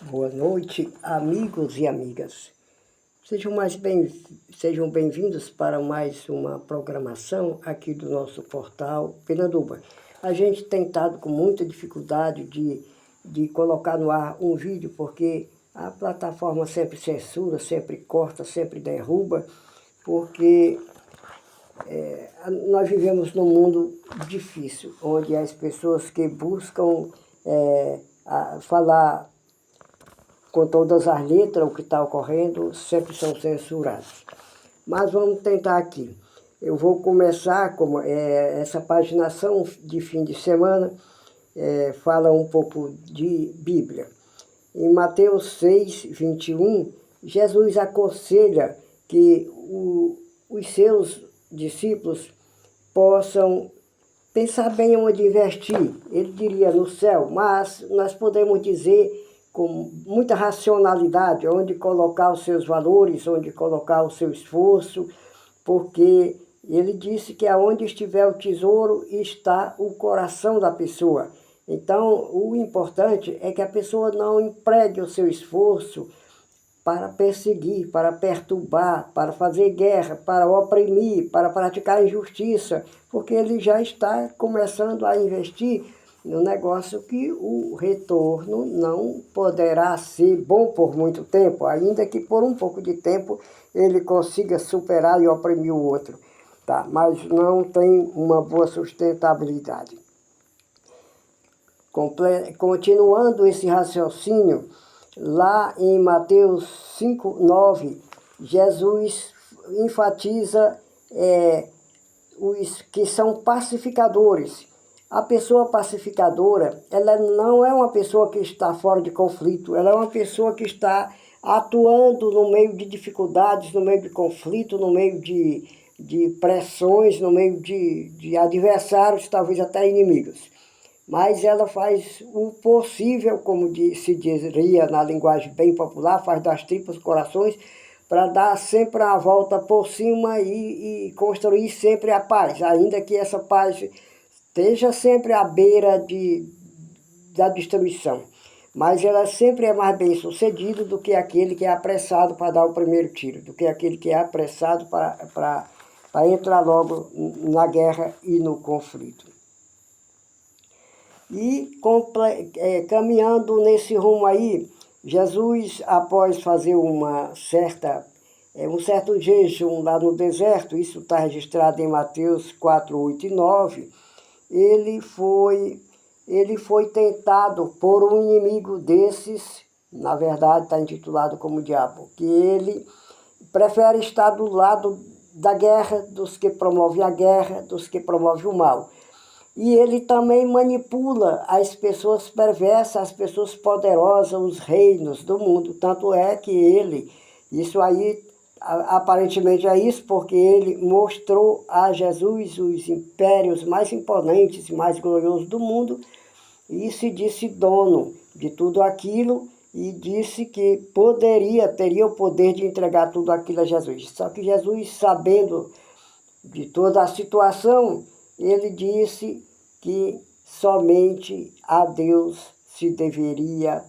Boa noite, amigos e amigas. Sejam bem-vindos para mais uma programação aqui do nosso portal Penanduba. A gente tem estado com muita dificuldade de colocar no ar um vídeo, porque a plataforma sempre censura, sempre corta, sempre derruba, porque nós vivemos num mundo difícil, onde as pessoas que buscam falar com todas as letras o que está ocorrendo sempre são censurados. Mas vamos tentar aqui. Eu vou começar com essa paginação de fim de semana, fala um pouco de Bíblia. Em Mateus 6, 21, Jesus aconselha que os seus discípulos possam pensar bem onde investir. Ele diria no céu, mas nós podemos dizer com muita racionalidade onde colocar os seus valores, onde colocar o seu esforço, porque ele disse que aonde estiver o tesouro está o coração da pessoa. Então, o importante é que a pessoa não empregue o seu esforço para perseguir, para perturbar, para fazer guerra, para oprimir, para praticar injustiça, porque ele já está começando a investir no negócio que o retorno não poderá ser bom por muito tempo, ainda que por um pouco de tempo ele consiga superar e oprimir o outro, tá? Mas não tem uma boa sustentabilidade. Continuando esse raciocínio, lá em Mateus 5, 9, Jesus enfatiza os que são pacificadores. A pessoa pacificadora, ela não é uma pessoa que está fora de conflito, ela é uma pessoa que está atuando no meio de dificuldades, no meio de conflito, no meio de pressões, no meio de adversários, talvez até inimigos. Mas ela faz o possível, como se diria na linguagem bem popular, faz das tripas corações, para dar sempre a volta por cima e construir sempre a paz, ainda que essa paz esteja sempre à beira da destruição. Mas ela sempre é mais bem sucedida do que aquele que é apressado para dar o primeiro tiro, do que aquele que é apressado para entrar logo na guerra e no conflito. E caminhando nesse rumo aí, Jesus, após fazer um certo jejum lá no deserto, isso está registrado em Mateus 4, 8 e 9, ele foi tentado por um inimigo desses, na verdade está intitulado como diabo, que ele prefere estar do lado da guerra, dos que promovem a guerra, dos que promovem o mal. E ele também manipula as pessoas perversas, as pessoas poderosas, os reinos do mundo. Tanto é que isso aí, aparentemente é isso, porque ele mostrou a Jesus os impérios mais imponentes e mais gloriosos do mundo e se disse dono de tudo aquilo e disse que teria o poder de entregar tudo aquilo a Jesus. Só que Jesus, sabendo de toda a situação, ele disse que somente a Deus se deveria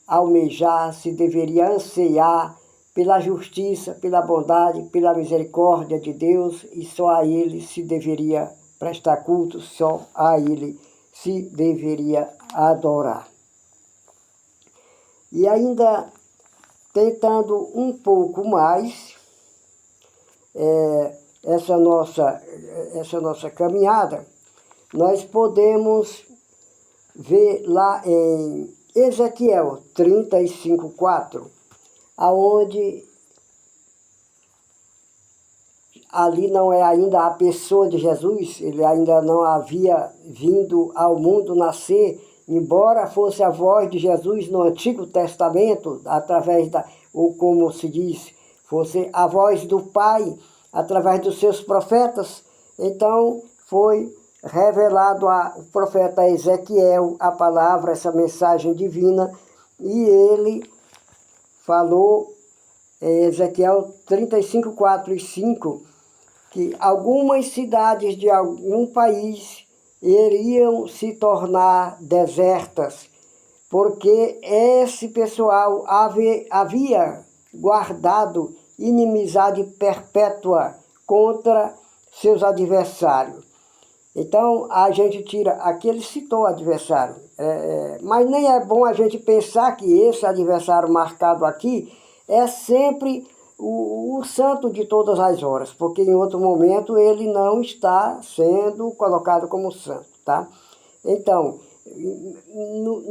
almejar, se deveria ansiar pela justiça, pela bondade, pela misericórdia de Deus, e só a Ele se deveria prestar culto, só a Ele se deveria adorar. E ainda tentando um pouco mais essa nossa caminhada, nós podemos ver lá em Ezequiel 35, 4, aonde ali não é ainda a pessoa de Jesus, ele ainda não havia vindo ao mundo nascer, embora fosse a voz de Jesus no Antigo Testamento, através ou como se diz, fosse a voz do Pai, através dos seus profetas. Então foi revelado ao profeta Ezequiel a palavra, essa mensagem divina, e ele falou em Ezequiel 35, 4 e 5, que algumas cidades de algum país iriam se tornar desertas, porque esse pessoal havia guardado inimizade perpétua contra seus adversários. Então, a gente tira, aqui ele citou o adversário, mas nem é bom a gente pensar que esse adversário marcado aqui é sempre o santo de todas as horas, porque em outro momento ele não está sendo colocado como santo, tá? Então,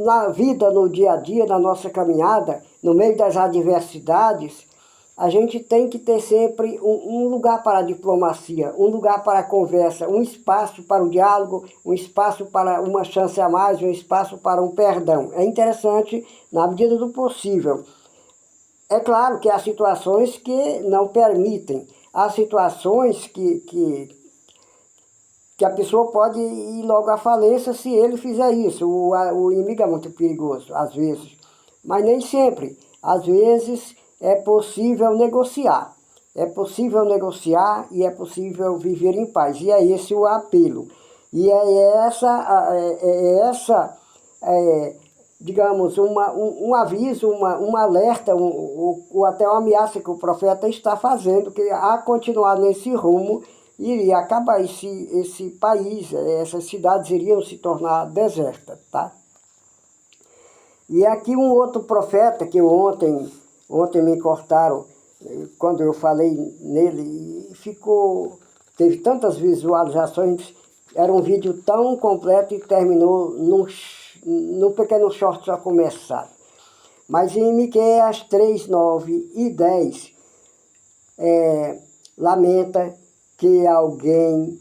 na vida, no dia a dia, na nossa caminhada, no meio das adversidades, a gente tem que ter sempre um lugar para a diplomacia, um lugar para a conversa, um espaço para o diálogo, um espaço para uma chance a mais, um espaço para um perdão. É interessante na medida do possível. É claro que há situações que não permitem, há situações que a pessoa pode ir logo à falência se ele fizer isso. O inimigo é muito perigoso, às vezes, mas nem sempre. Às vezes é possível negociar. É possível negociar e é possível viver em paz. E é esse o apelo. E digamos, um aviso, um alerta, ou até uma ameaça que o profeta está fazendo, que a continuar nesse rumo, iria acabar esse país, essas cidades iriam se tornar desertas, tá? E aqui um outro profeta que ontem me cortaram, quando eu falei nele, teve tantas visualizações, era um vídeo tão completo e terminou num pequeno short só começado. Mas em Miqueias 3, 9 e 10, lamenta que alguém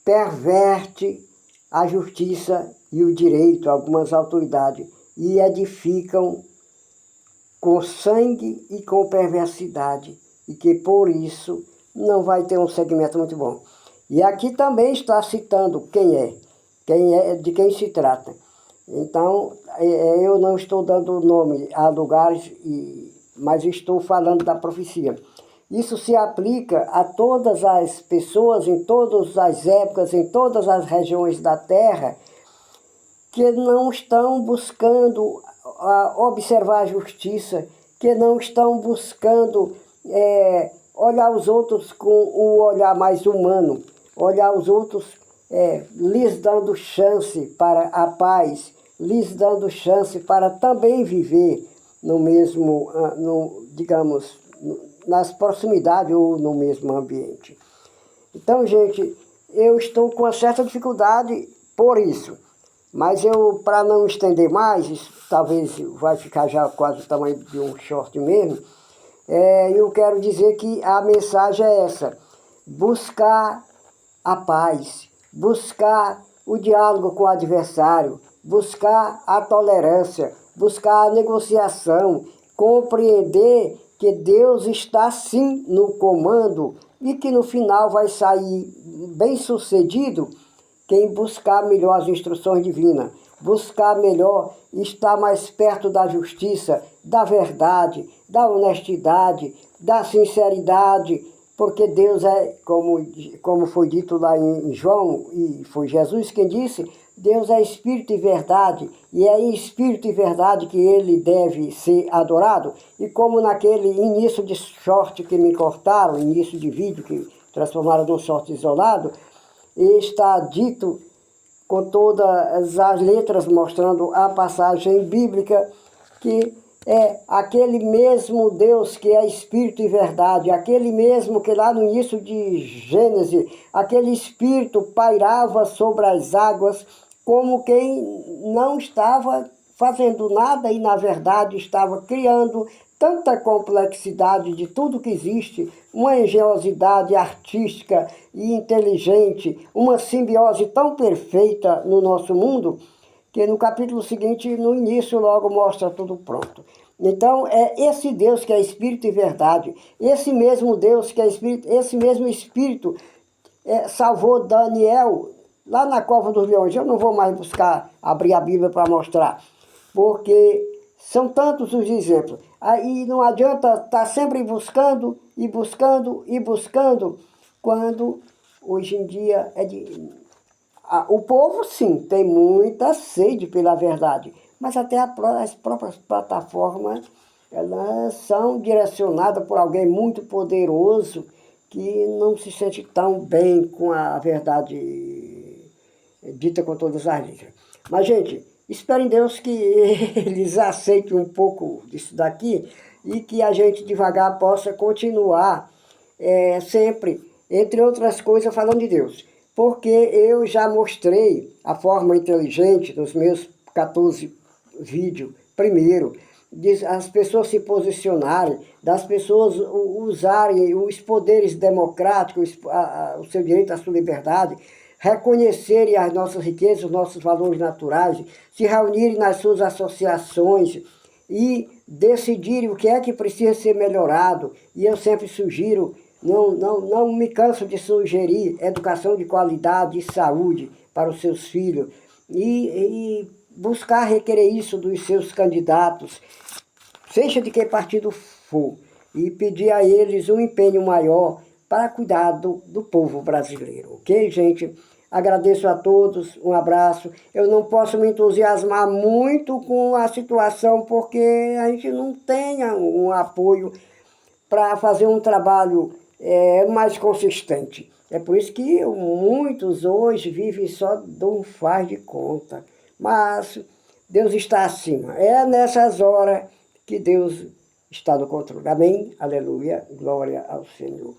perverte a justiça e o direito, algumas autoridades, e edificam com sangue e com perversidade, e que por isso não vai ter um segmento muito bom. E aqui também está citando de quem se trata. Então, eu não estou dando nome a lugares, mas estou falando da profecia. Isso se aplica a todas as pessoas, em todas as épocas, em todas as regiões da Terra, que não estão buscando observar a justiça, que não estão buscando olhar os outros com o olhar mais humano, olhar os outros lhes dando chance para a paz, lhes dando chance para também viver no mesmo, digamos, nas proximidades ou no mesmo ambiente. Então, gente, eu estou com uma certa dificuldade por isso. Mas para não estender mais, isso talvez vai ficar já quase o tamanho de um short mesmo, eu quero dizer que a mensagem é essa: buscar a paz, buscar o diálogo com o adversário, buscar a tolerância, buscar a negociação, compreender que Deus está sim no comando e que no final vai sair bem-sucedido quem buscar melhor as instruções divinas, buscar melhor estar mais perto da justiça, da verdade, da honestidade, da sinceridade, porque Deus como foi dito lá em João, e foi Jesus quem disse, Deus é espírito e verdade, e é em espírito e verdade que ele deve ser adorado. E como naquele início de short que me cortaram, início de vídeo que transformaram num short isolado, está dito com todas as letras, mostrando a passagem bíblica, que é aquele mesmo Deus que é Espírito e verdade, aquele mesmo que lá no início de Gênesis, aquele Espírito pairava sobre as águas como quem não estava fazendo nada e, na verdade, estava criando tanta complexidade de tudo que existe, uma engenhosidade artística e inteligente, uma simbiose tão perfeita no nosso mundo, que no capítulo seguinte, no início, logo mostra tudo pronto. Então, é esse Deus que é Espírito e verdade, esse mesmo Deus que é Espírito, esse mesmo Espírito salvou Daniel lá na cova dos leões. Eu não vou mais abrir a Bíblia para mostrar, porque são tantos os exemplos. Aí não adianta estar sempre buscando e buscando e buscando, quando hoje em dia o povo sim tem muita sede pela verdade, mas até as próprias plataformas, elas são direcionadas por alguém muito poderoso que não se sente tão bem com a verdade dita com todas as letras. Mas, gente, espero em Deus que eles aceitem um pouco disso daqui e que a gente devagar possa continuar sempre, entre outras coisas, falando de Deus. Porque eu já mostrei a forma inteligente nos meus 14 vídeos, primeiro, de as pessoas se posicionarem, das pessoas usarem os poderes democráticos, o seu direito à sua liberdade, reconhecerem as nossas riquezas, os nossos valores naturais, se reunirem nas suas associações e decidirem o que é que precisa ser melhorado. E eu sempre sugiro, não me canso de sugerir educação de qualidade e saúde para os seus filhos e buscar requerer isso dos seus candidatos, seja de que partido for, e pedir a eles um empenho maior para cuidar do povo brasileiro, ok, gente? Agradeço a todos, um abraço. Eu não posso me entusiasmar muito com a situação, porque a gente não tem um apoio para fazer um trabalho mais consistente. É por isso que muitos hoje vivem só de um faz de conta. Mas Deus está acima. É nessas horas que Deus está no controle. Amém? Aleluia. Glória ao Senhor.